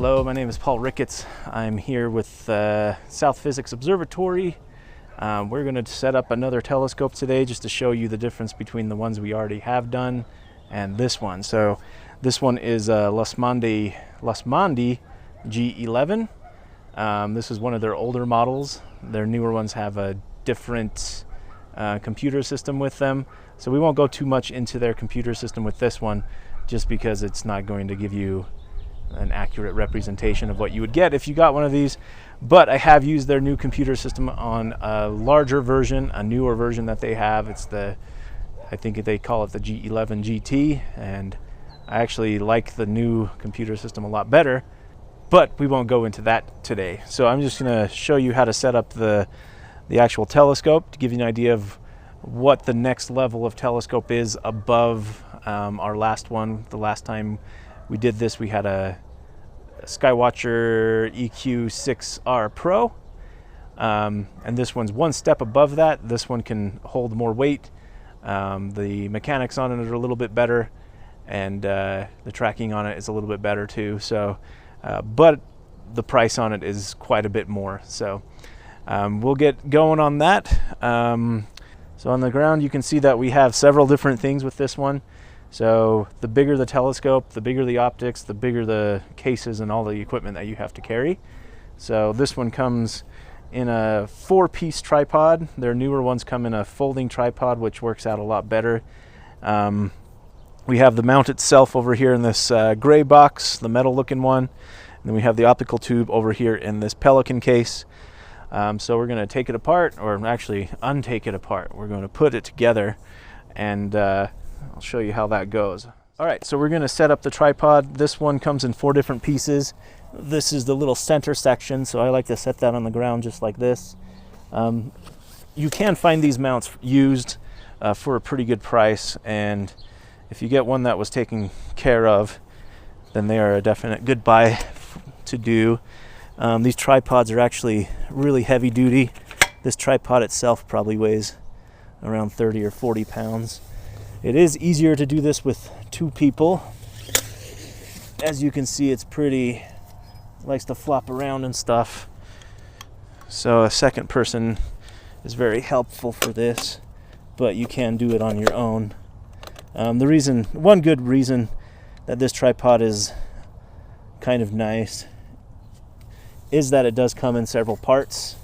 Hello, my name is Paul Ricketts. I'm here with South Physics Observatory. We're going to set up another telescope today just to show you the difference between the ones we already have done and this one. So this one is Losmandy G-11. This is one of their older models. Their newer ones have a different computer system with them. So we won't go too much into their computer system with this one just because it's not going to give you an accurate representation of what you would get if you got one of these. But I have used their new computer system on a larger version, a newer version that they have. It's the, I think they call it the G11 GT, and I actually like the new computer system a lot better, but we won't go into that today. So I'm just going to show you how to set up the actual telescope to give you an idea of what the next level of telescope is above our last one. The last time we did this, we had a Skywatcher EQ6R Pro, and this one's one step above that. This one can hold more weight. The mechanics on it are a little bit better, and the tracking on it is a little bit better too. So, but the price on it is quite a bit more. So we'll get going on that. So on the ground, you can see that we have several different things with this one. So the bigger the telescope, the bigger the optics, the bigger the cases and all the equipment that you have to carry. So this one comes in a 4-piece tripod. Their newer ones come in a folding tripod, which works out a lot better. We have the mount itself over here in this gray box, the metal looking one. And then we have the optical tube over here in this Pelican case. So we're going to take it apart, or actually untake it apart. We're going to put it together, and I'll show you how that goes. All right, so we're going to set up the tripod. This one comes in 4 different pieces. This is the little center section, so I like to set that on the ground just like this. You can find these mounts used for a pretty good price, and if you get one that was taken care of, then they are a definite good buy to do. These tripods are actually really heavy duty. This tripod itself probably weighs around 30 or 40 pounds. It is easier to do this with 2 people. As you can see, it's pretty, likes to flop around and stuff. So a second person is very helpful for this, but you can do it on your own. One good reason that this tripod is kind of nice is that it does come in several parts.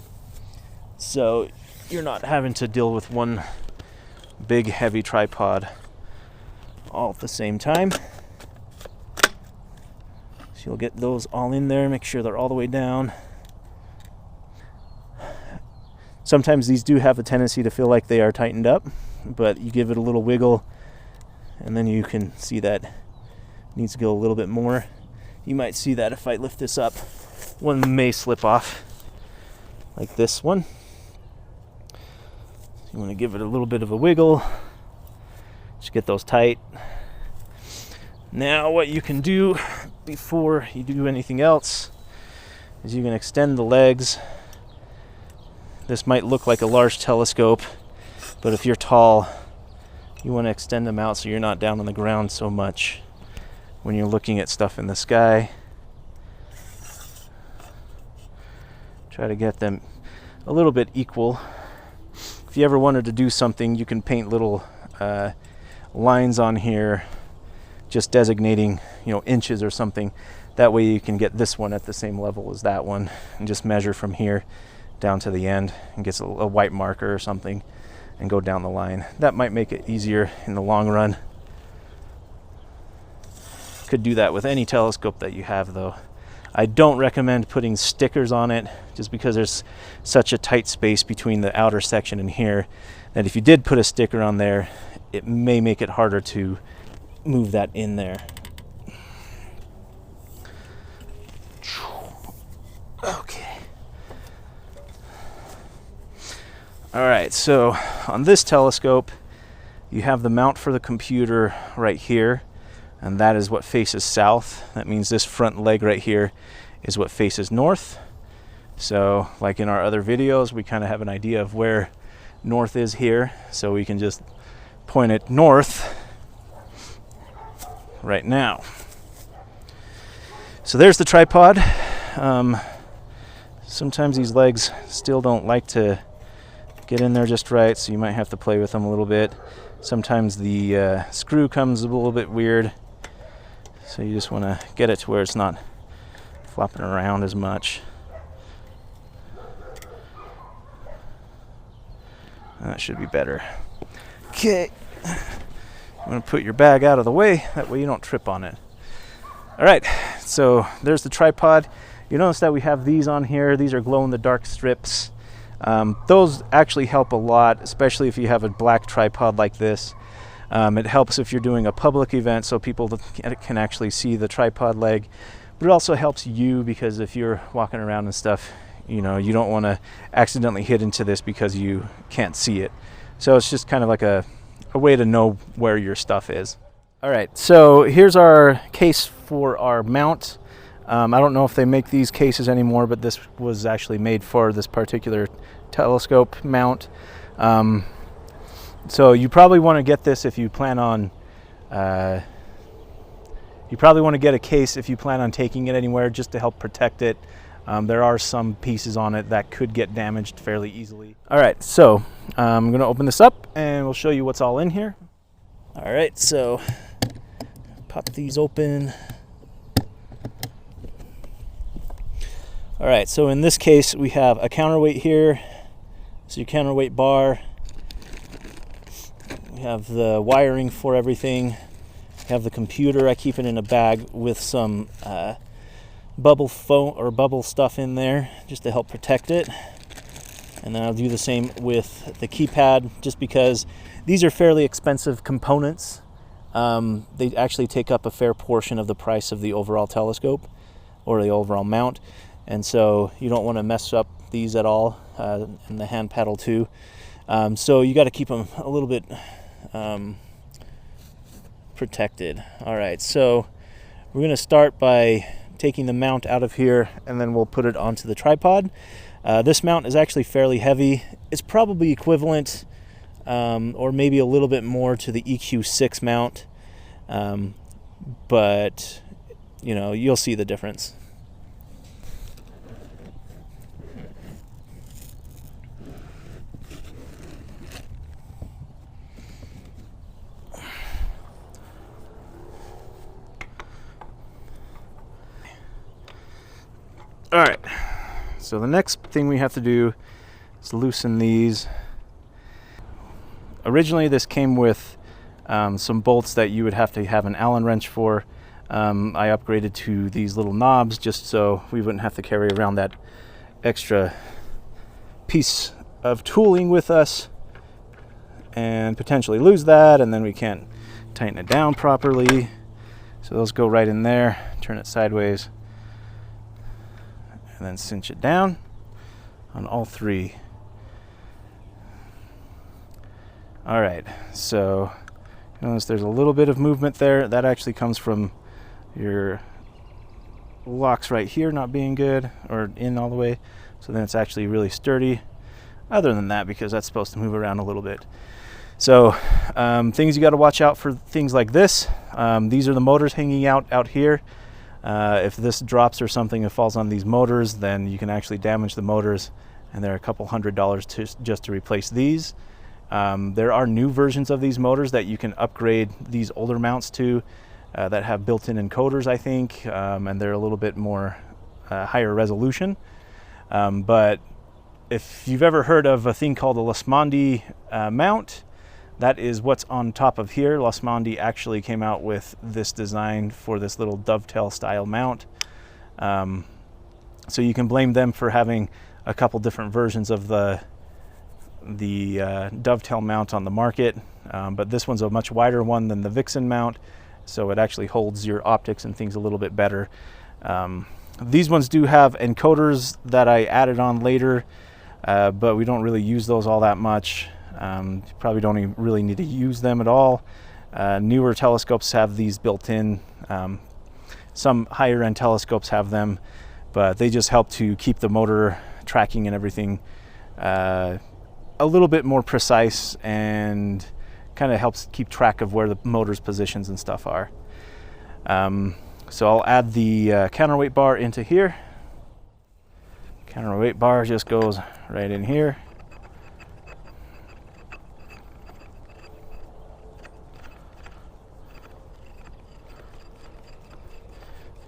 So you're not having to deal with one big heavy tripod all at the same time. So you'll get those all in there, make sure they're all the way down. Sometimes these do have a tendency to feel like they are tightened up, but you give it a little wiggle and then you can see that it needs to go a little bit more. You might see that if I lift this up, one may slip off like this one. You want to give it a little bit of a wiggle, just get those tight. Now what you can do before you do anything else is you can extend the legs. This might look like a large telescope, but if you're tall, you want to extend them out so you're not down on the ground so much when you're looking at stuff in the sky. Try to get them a little bit equal. If you ever wanted to do something, you can paint little lines on here just designating, inches or something. That way you can get this one at the same level as that one and just measure from here down to the end and get a white marker or something and go down the line. That might make it easier in the long run. Could do that with any telescope that you have though. I don't recommend putting stickers on it just because there's such a tight space between the outer section and here that if you did put a sticker on there, it may make it harder to move that in there. Okay. All right, so on this telescope, you have the mount for the computer right here, and that is what faces south. That means this front leg right here is what faces north. So like in our other videos, we kind of have an idea of where north is here, so we can just point it north right now. So there's the tripod. Sometimes these legs still don't like to get in there just right, so you might have to play with them a little bit. Sometimes the screw comes a little bit weird, so you just want to get it to where it's not flopping around as much. That should be better. Okay, I'm going to put your bag out of the way, that way you don't trip on it. Alright, so there's the tripod. You notice that we have these on here. These are glow-in-the-dark strips. Those actually help a lot, especially if you have a black tripod like this. It helps if you're doing a public event so people can actually see the tripod leg. But it also helps you because if you're walking around and stuff, you know, you don't want to accidentally hit into this because you can't see it. So it's just kind of like a way to know where your stuff is. All right, so here's our case for our mount. I don't know if they make these cases anymore, but this was actually made for this particular telescope mount. So you probably want to get this if you plan on, you probably want to get a case if you plan on taking it anywhere just to help protect it. There are some pieces on it that could get damaged fairly easily. All right, so I'm going to open this up and we'll show you what's all in here. All right, so pop these open. All right, so in this case, we have a counterweight here. So your counterweight bar. We have the wiring for everything. We have the computer. I keep it in a bag with some bubble foam or bubble stuff in there just to help protect it. And then I'll do the same with the keypad just because these are fairly expensive components. They actually take up a fair portion of the price of the overall telescope or the overall mount. And so you don't want to mess up these at all, and the hand paddle too. So you got to keep them a little bit protected. All right, so we're going to start by taking the mount out of here, and then we'll put it onto the tripod. This mount is actually fairly heavy. It's probably equivalent or maybe a little bit more to the EQ6 mount, but you know, you'll see the difference. All right, so the next thing we have to do is loosen these. Originally this came with some bolts that you would have to have an Allen wrench for. I upgraded to these little knobs just so we wouldn't have to carry around that extra piece of tooling with us and potentially lose that, and then we can't tighten it down properly. So those go right in there, turn it sideways, and then cinch it down on all three. All right, so notice there's a little bit of movement there. That actually comes from your locks right here not being good or in all the way. So then it's actually really sturdy. Other than that, because that's supposed to move around a little bit. So things you got to watch out for, things like this. These are the motors hanging out here. If this drops or something, it falls on these motors, then you can actually damage the motors, and they're a couple $100 just to replace these. There are new versions of these motors that you can upgrade these older mounts to that have built-in encoders, I think, and they're a little bit more higher resolution. But if you've ever heard of a thing called a Losmandy mount, that is what's on top of here. Losmandy actually came out with this design for this little dovetail style mount. So you can blame them for having a couple different versions of the dovetail mount on the market. But this one's a much wider one than the Vixen mount, so it actually holds your optics and things a little bit better. These ones do have encoders that I added on later, but we don't really use those all that much. You probably don't even really need to use them at all. Newer telescopes have these built in. Some higher end telescopes have them, but they just help to keep the motor tracking and everything a little bit more precise, and kind of helps keep track of where the motor's positions and stuff are. So I'll add the counterweight bar into here. Counterweight bar just goes right in here.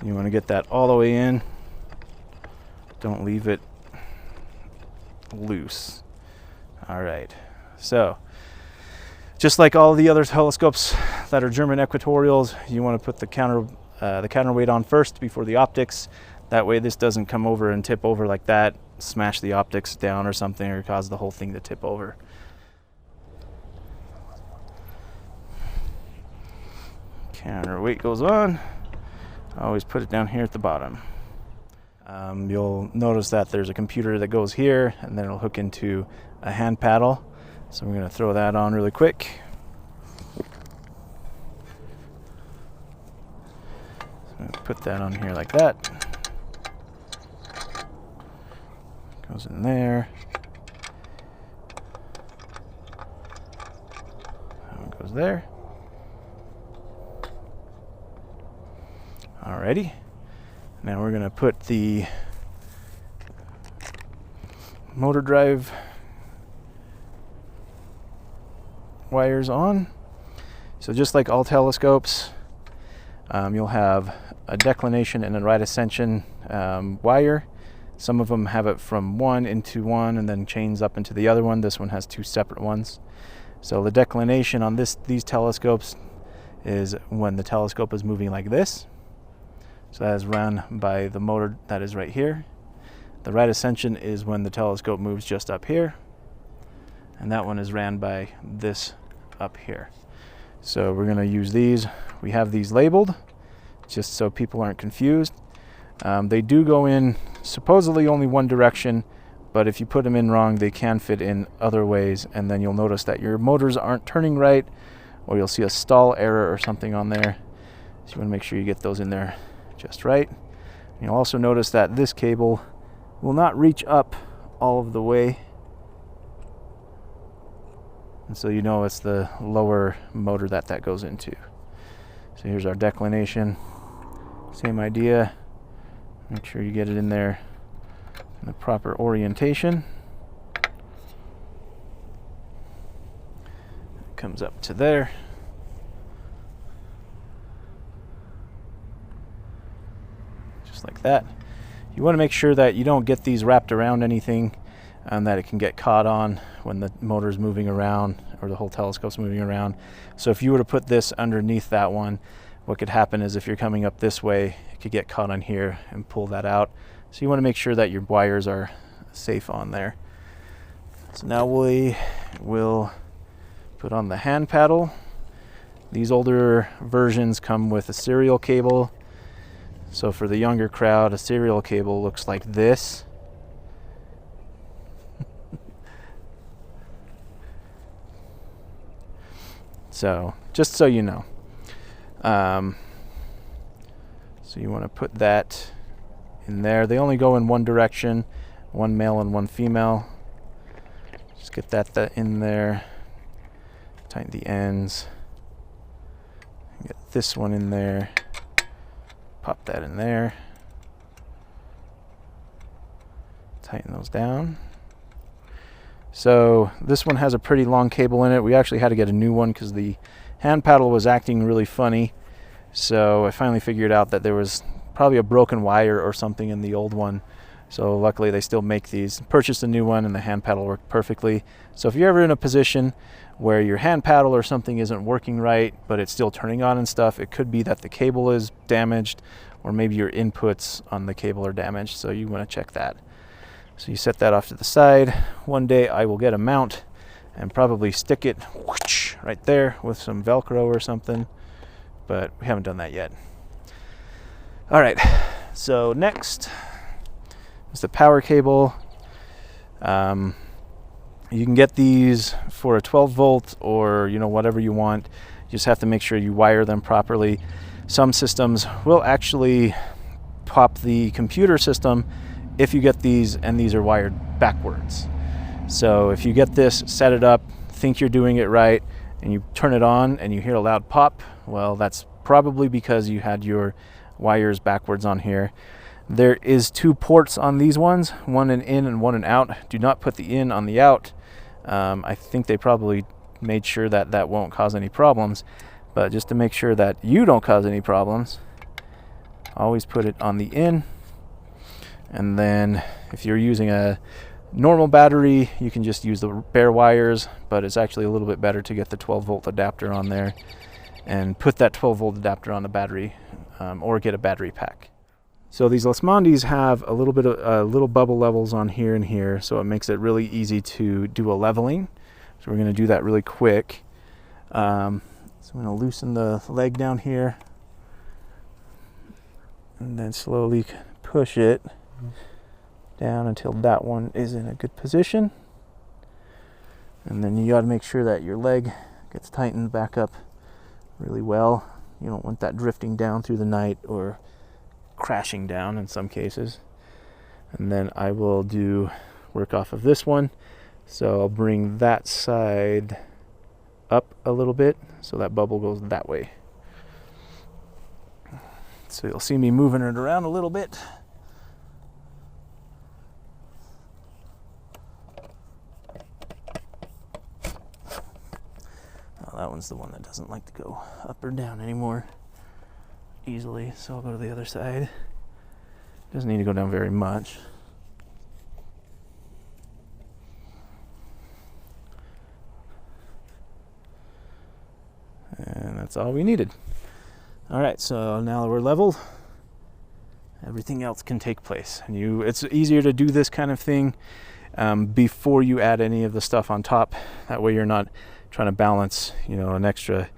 You want to get that all the way in. Don't leave it loose. All right. So, just like all the other telescopes that are German equatorials, you want to put the counterweight on first before the optics. That way this doesn't come over and tip over like that, smash the optics down or something, or cause the whole thing to tip over. Counterweight goes on. I always put it down here at the bottom. You'll notice that there's a computer that goes here, and then it'll hook into a hand paddle. So we're going to throw that on really quick. So I'm going to put that on here like that. Goes in there. That one goes there. Alrighty. Now we're going to put the motor drive wires on. So just like all telescopes, you'll have a declination and a right ascension wire. Some of them have it from one into one and then chains up into the other one. This one has two separate ones. So the declination on these telescopes is when the telescope is moving like this. So that is run by the motor that is right here. The right ascension is when the telescope moves just up here. And that one is ran by this up here. So we're going to use these. We have these labeled just so people aren't confused. They do go in supposedly only one direction, but if you put them in wrong, they can fit in other ways, and then you'll notice that your motors aren't turning right, or you'll see a stall error or something on there. So you want to make sure you get those in there just right. And you'll also notice that this cable will not reach up all of the way, and so you know it's the lower motor that goes into. So here's our declination. Same idea. Make sure you get it in there in the proper orientation. It comes up to there. Just like that. You want to make sure that you don't get these wrapped around anything and that it can get caught on when the motor's moving around or the whole telescope's moving around. So if you were to put this underneath that one, what could happen is if you're coming up this way, it could get caught on here and pull that out. So you want to make sure that your wires are safe on there. So now we will put on the hand paddle. These older versions come with a serial cable. So for the younger crowd, a serial cable looks like this. So just so you know. So you want to put that in there. They only go in one direction, one male and one female. Just get that in there. Tighten the ends. Get this one in there. Pop that in there. Tighten those down. So this one has a pretty long cable in it. We actually had to get a new one because the hand paddle was acting really funny. So I finally figured out that there was probably a broken wire or something in the old one. So luckily they still make these. Purchased a new one and the hand paddle worked perfectly. So if you're ever in a position where your hand paddle or something isn't working right, but it's still turning on and stuff, it could be that the cable is damaged, or maybe your inputs on the cable are damaged. So you want to check that. So you set that off to the side. One day I will get a mount and probably stick it right there with some Velcro or something, but we haven't done that yet. All right, so next is the power cable. You can get these for a 12 volt or whatever you want. You just have to make sure you wire them properly. Some systems will actually pop the computer system if you get these and these are wired backwards. So if you get this, set it up, think you're doing it right, and you turn it on and you hear a loud pop, well, that's probably because you had your wires backwards on here. There is 2 ports on these ones, one an in and one an out. Do not put the in on the out. I think they probably made sure that that won't cause any problems, but just to make sure that you don't cause any problems, always put it on the in. And then if you're using a normal battery, you can just use the bare wires, but it's actually a little bit better to get the 12-volt adapter on there and put that 12-volt adapter on the battery, or get a battery pack. So these Losmandys have a little bit of little bubble levels on here and here, so it makes it really easy to do a leveling. So we're going to do that really quick. So I'm going to loosen the leg down here and then slowly push it down until that one is in a good position. And then you got to make sure that your leg gets tightened back up really well. You don't want that drifting down through the night or crashing down in some cases. And then I will do work off of this one. So I'll bring that side up a little bit so that bubble goes that way. So you'll see me moving it around a little bit. Oh, that one's the one that doesn't like to go up or down anymore easily, so I'll go to the other side. Doesn't need to go down very much. And that's all we needed. All right, so now that we're leveled, everything else can take place. And it's easier to do this kind of thing before you add any of the stuff on top. That way you're not trying to balance, an extra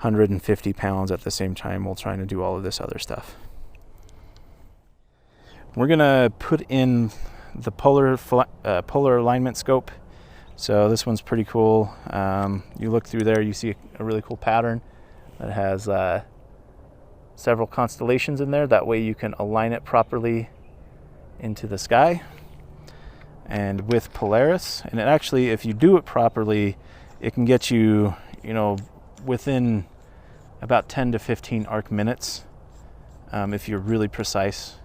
150 pounds at the same time while trying to do all of this other stuff. We're gonna put in the polar alignment scope. So this one's pretty cool. You look through there, you see a really cool pattern that has several constellations in there. That way you can align it properly into the sky. And with Polaris, and it actually, if you do it properly, it can get you, within about 10 to 15 arc minutes if you're really precise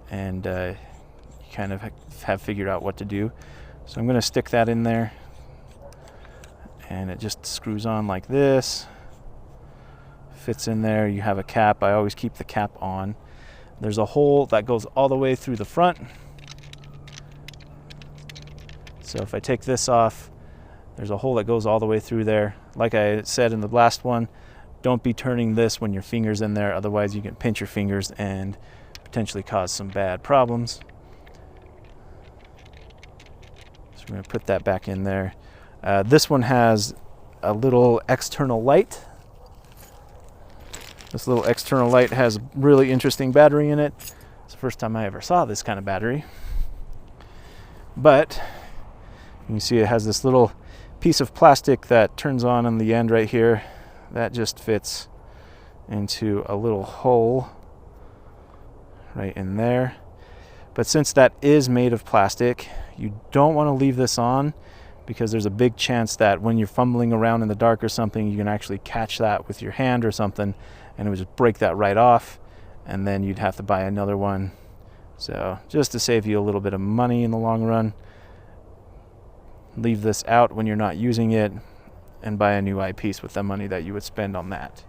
and you kind of have figured out what to do. So I'm going to stick that in there, and it just screws on like this, fits in there. You have a cap. I always keep the cap on. There's a hole that goes all the way through the front. So if I take this off, there's a hole that goes all the way through there. Like I said in the last one, don't be turning this when your finger's in there, otherwise you can pinch your fingers and potentially cause some bad problems. So we're going to put that back in there. This one has a little external light. This little external light has a really interesting battery in it. It's the first time I ever saw this kind of battery. But you see it has this little piece of plastic that turns on the end right here. That just fits into a little hole right in there. But since that is made of plastic, you don't want to leave this on, because there's a big chance that when you're fumbling around in the dark or something, you can actually catch that with your hand or something, and it would just break that right off, and then you'd have to buy another one. So just to save you a little bit of money in the long run, leave this out when you're not using it and buy a new eyepiece with the money that you would spend on that.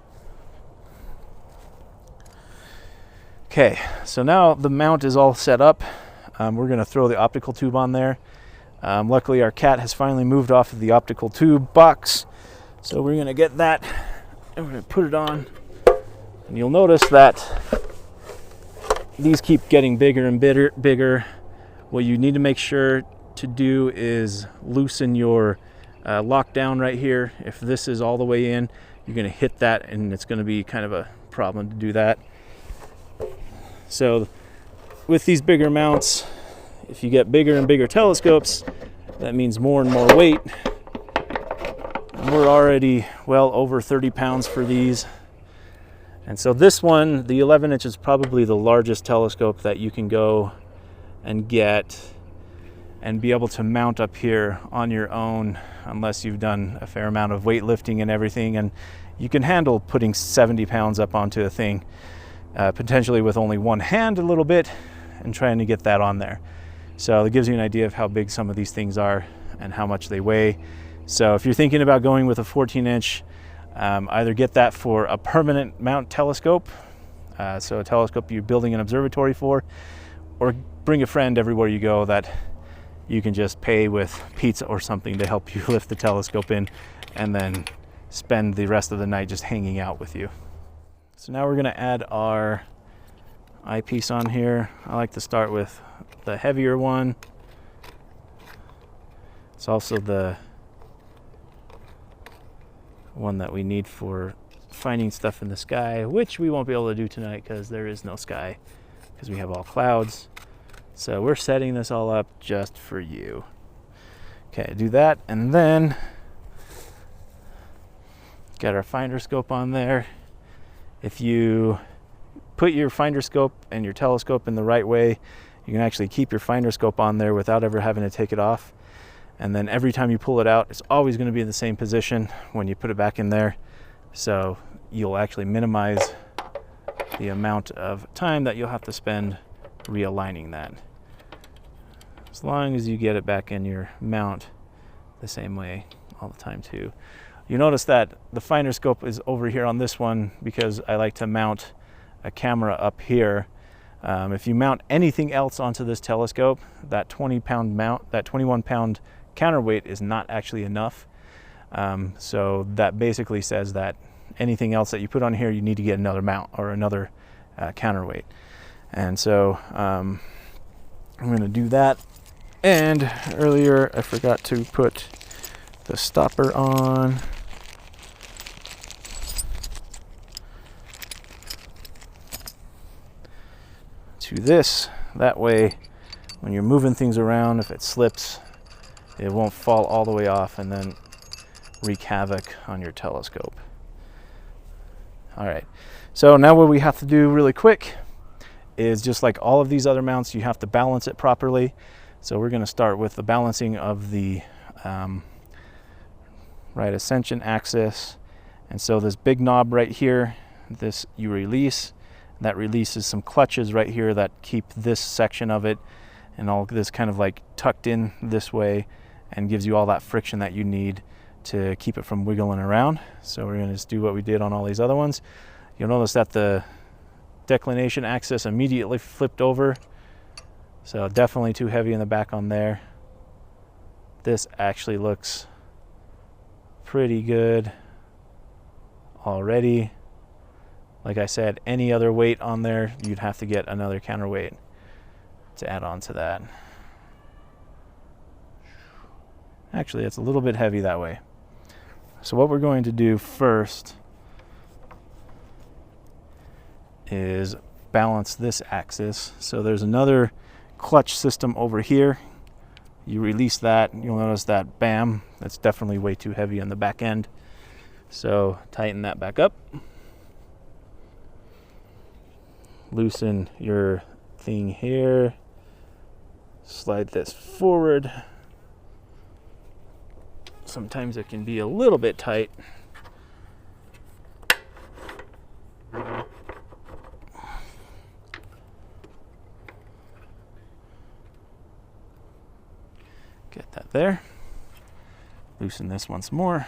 Okay, so now the mount is all set up. We're going to throw the optical tube on there. Luckily our cat has finally moved off of the optical tube box, so we're going to get that and we're going to put it on. And you'll notice that these keep getting bigger and bigger. What you need to make sure to do is loosen your lockdown right here. If this is all the way in, you're going to hit that, and it's going to be kind of a problem to do that. So with these bigger mounts, if you get bigger and bigger telescopes, that means more and more weight. And we're already well over 30 pounds for these. And so this one, the 11-inch, is probably the largest telescope that you can go and get and be able to mount up here on your own, unless you've done a fair amount of weightlifting and everything. And you can handle putting 70 pounds up onto a thing. potentially with only one hand a little bit, and trying to get that on there. So it gives you an idea of how big some of these things are and how much they weigh. So if you're thinking about going with a 14-inch, either get that for a permanent mount telescope, so a telescope you're building an observatory for, or bring a friend everywhere you go that you can just pay with pizza or something to help you lift the telescope in, and then spend the rest of the night just hanging out with you. So now we're going to add our eyepiece on here. I like to start with the heavier one. It's also the one that we need for finding stuff in the sky, which we won't be able to do tonight because there is no sky, because we have all clouds. So we're setting this all up just for you. Okay, do that, and then got our finder scope on there. If you put your finder scope and your telescope in the right way, you can actually keep your finder scope on there without ever having to take it off. And then every time you pull it out, it's always going to be in the same position when you put it back in there. So you'll actually minimize the amount of time that you'll have to spend realigning that. As long as you get it back in your mount the same way all the time too. You notice that the finder scope is over here on this one because I like to mount a camera up here. If you mount anything else onto this telescope, that 20-pound mount, that 21-pound counterweight is not actually enough. So that basically says that anything else that you put on here, you need to get another mount or another counterweight. And so I'm going to do that. And earlier I forgot to put the stopper on. To this, that way when you're moving things around, if it slips, it won't fall all the way off and then wreak havoc on your telescope. All right, so now what we have to do really quick is, just like all of these other mounts, you have to balance it properly. So we're going to start with the balancing of the right ascension axis. And so this big knob right here, this you release. That releases some clutches right here that keep this section of it and all this kind of like tucked in this way, and gives you all that friction that you need to keep it from wiggling around. So we're going to just do what we did on all these other ones. You'll notice that the declination axis immediately flipped over, so definitely too heavy in the back on there. This actually looks pretty good already. Like I said, any other weight on there, you'd have to get another counterweight to add on to that. Actually, it's a little bit heavy that way. So what we're going to do first is balance this axis. So there's another clutch system over here. You release that, you'll notice that, bam, that's definitely way too heavy on the back end. So tighten that back up. Loosen your thing here. Slide this forward. Sometimes it can be a little bit tight. Get that there. Loosen this once more.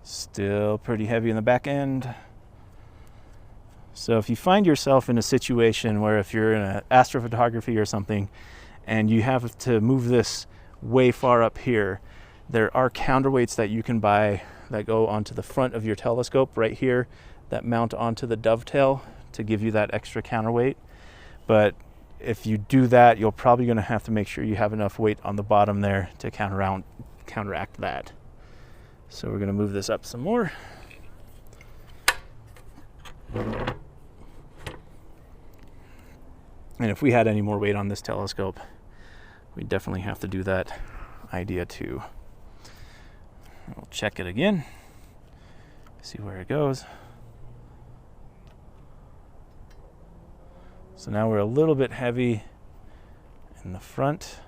Still pretty heavy in the back end. So if you find yourself in a situation where, if you're in astrophotography or something and you have to move this way far up here, there are counterweights that you can buy that go onto the front of your telescope right here that mount onto the dovetail to give you that extra counterweight. But if you do that, you're probably going to have to make sure you have enough weight on the bottom there to counteract that. So we're going to move this up some more. And if we had any more weight on this telescope, we definitely have to do that idea too. We'll check it again, see where it goes. So now we're a little bit heavy in the front.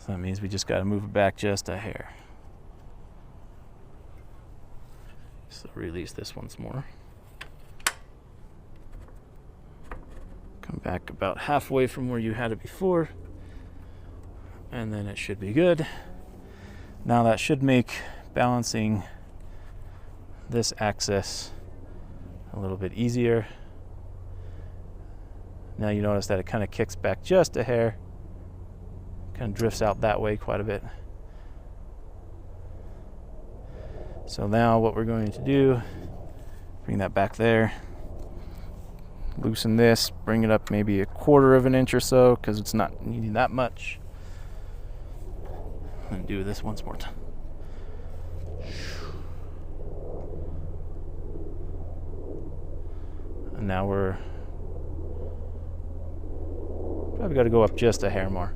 So that means we just got to move it back just a hair. So release this once more. Come back about halfway from where you had it before, and then it should be good. Now that should make balancing this axis a little bit easier. Now you notice that it kind of kicks back just a hair, kind of drifts out that way quite a bit. So now what we're going to do, bring that back there, loosen this, bring it up maybe 1/4 of an inch or so, because it's not needing that much. And do this once more time. And now we're probably got to go up just a hair more.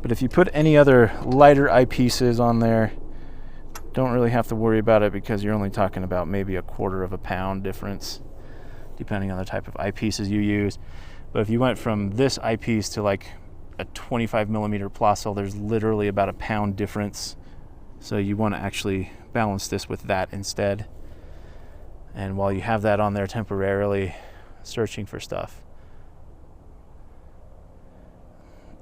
But if you put any other lighter eyepieces on there, don't really have to worry about it, because you're only talking about maybe 1/4 of a pound difference, depending on the type of eyepieces you use. But if you went from this eyepiece to like a 25mm Plossel, there's literally about a pound difference. So you want to actually balance this with that instead. And while you have that on there temporarily, searching for stuff,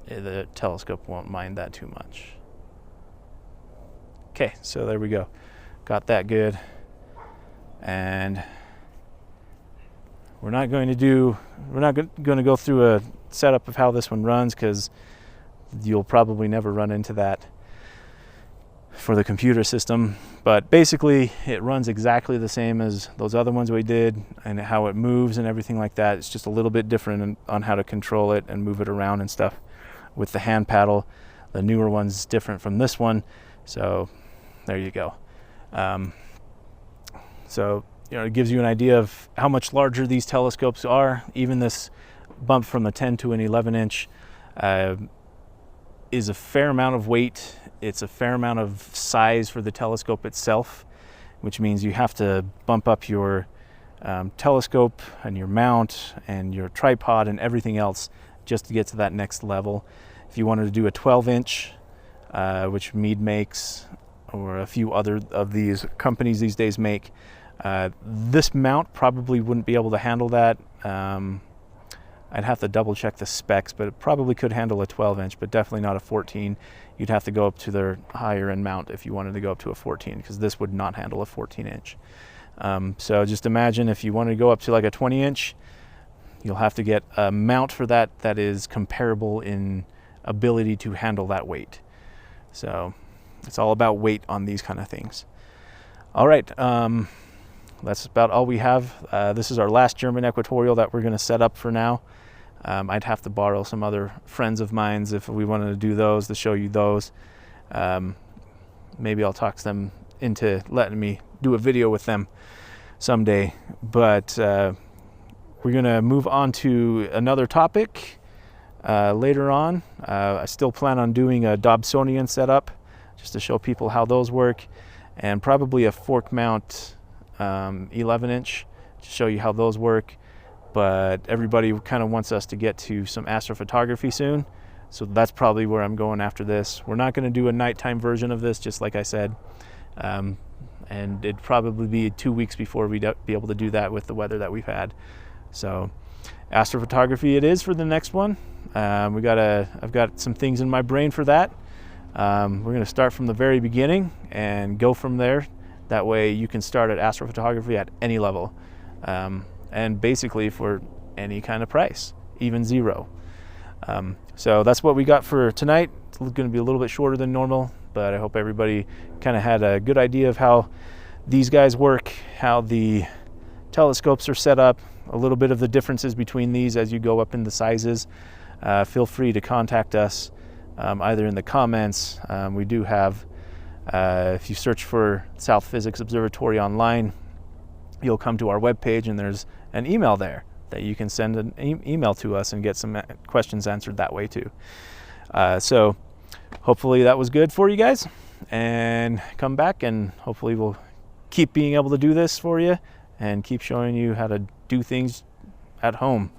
the telescope won't mind that too much. Okay, so there we go. Got that good. And we're not going to go through a setup of how this one runs, because you'll probably never run into that for the computer system. But basically it runs exactly the same as those other ones we did, and how it moves and everything like that. It's just a little bit different on how to control it and move it around and stuff with the hand paddle. The newer one's different from this one. So there you go. So it gives you an idea of how much larger these telescopes are. Even this bump from the 10 to an 11 inch is a fair amount of weight. It's a fair amount of size for the telescope itself, which means you have to bump up your telescope and your mount and your tripod and everything else just to get to that next level. If you wanted to do a 12 inch, which Meade makes, or a few other of these companies these days make, this mount probably wouldn't be able to handle that. I'd have to double check the specs, but it probably could handle a 12 inch, but definitely not a 14. You'd have to go up to their higher end mount if you wanted to go up to a 14, because this would not handle a 14 inch. So just imagine if you wanted to go up to like a 20 inch, you'll have to get a mount for that that is comparable in ability to handle that weight. So it's all about weight on these kind of things. All right, that's about all we have. This is our last German equatorial that we're going to set up for now. I'd have to borrow some other friends of mine's if we wanted to do those, to show you those. Maybe I'll talk them into letting me do a video with them someday. But we're going to move on to another topic later on. I still plan on doing a Dobsonian setup, just to show people how those work, and probably a fork mount 11 inch to show you how those work. But everybody kind of wants us to get to some astrophotography soon, so that's probably where I'm going after this. We're not going to do a nighttime version of this, just like I said, and it'd probably be 2 weeks before we'd be able to do that with the weather that we've had. So astrophotography it is for the next one. I've got some things in my brain for that. We're going to start from the very beginning and go from there. That way you can start at astrophotography at any level, and basically for any kind of price, even zero. So that's what we got for tonight. It's going to be a little bit shorter than normal, but I hope everybody kind of had a good idea of how these guys work, how the telescopes are set up, a little bit of the differences between these as you go up in the sizes. Feel free to contact us either in the comments. We do have, if you search for South Physics Observatory online, you'll come to our webpage, and there's an email there that you can send an email to us and get some questions answered that way too. So hopefully that was good for you guys, and come back and hopefully we'll keep being able to do this for you and keep showing you how to do things at home.